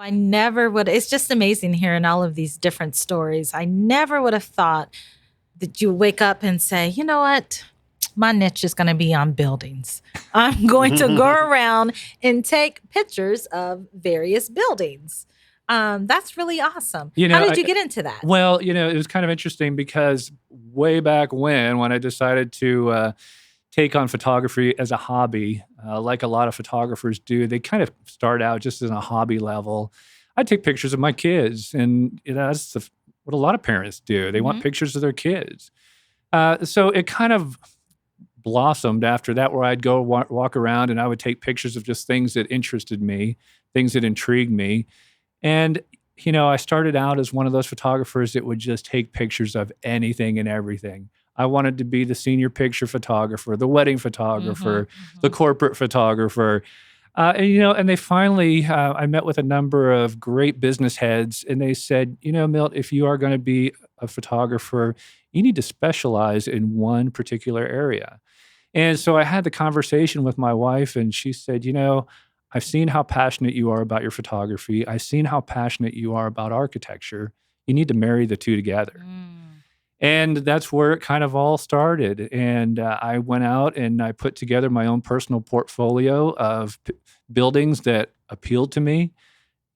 I never would. It's just amazing hearing all of these different stories. I never would have thought that you wake up and say, you know what? My niche is going to be on buildings. I'm going to go around and take pictures of various buildings. That's really awesome. How did you get into that? Well, it was kind of interesting because way back when I decided to take on photography as a hobby, like a lot of photographers do, they kind of start out just as a hobby level. I take pictures of my kids, and that's what a lot of parents do. They want pictures of their kids. So it kind of blossomed after that, where I'd go walk around and I would take pictures of just things that interested me, things that intrigued me. And, I started out as one of those photographers that would just take pictures of anything and everything. I wanted to be the senior picture photographer, the wedding photographer, the corporate photographer. And they finally, I met with a number of great business heads, and they said, Milt, if you are going to be a photographer, you need to specialize in one particular area. And so I had the conversation with my wife, and she said, I've seen how passionate you are about your photography. I've seen how passionate you are about architecture. You need to marry the two together. And that's where it kind of all started. And I went out and I put together my own personal portfolio of buildings that appealed to me,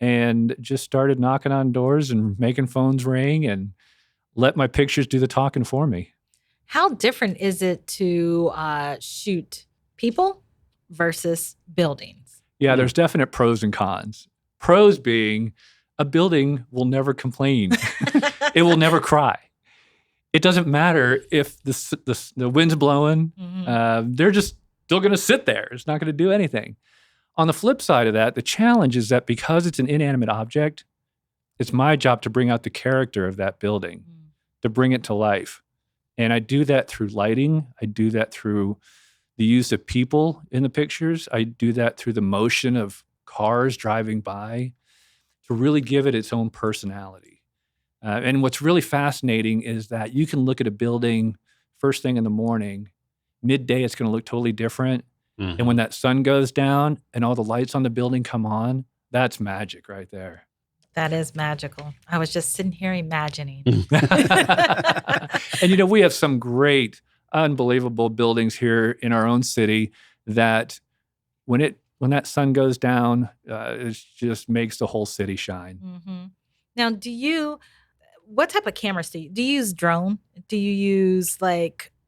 and just started knocking on doors and making phones ring and let my pictures do the talking for me. How different is it to shoot people versus buildings? Yeah, there's definite pros and cons. Pros being a building will never complain. It will never cry. It doesn't matter if the wind's blowing. They're just still going to sit there. It's not going to do anything. On the flip side of that, the challenge is that because it's an inanimate object, it's my job to bring out the character of that building, to bring it to life. And I do that through lighting. I do that through the use of people in the pictures. I do that through the motion of cars driving by to really give it its own personality. And what's really fascinating is that you can look at a building first thing in the morning, midday it's going to look totally different. And when that sun goes down and all the lights on the building come on, that's magic right there. That is magical. I was just sitting here imagining. And we have some great, unbelievable buildings here in our own city that when that sun goes down, it just makes the whole city shine. Now, what type of cameras do you use? Drone? Do you use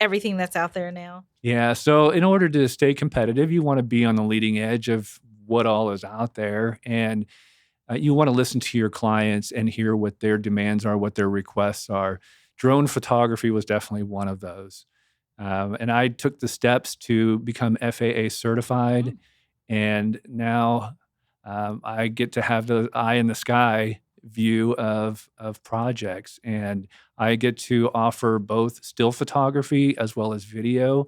everything that's out there now? Yeah. So in order to stay competitive, you want to be on the leading edge of what all is out there. And you want to listen to your clients and hear what their demands are, what their requests are. Drone photography was definitely one of those. And I took the steps to become FAA certified. And now I get to have the eye in the sky view of projects. And I get to offer both still photography as well as video.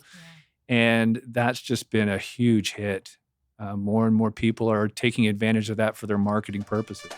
And that's just been a huge hit. More and more people are taking advantage of that for their marketing purposes.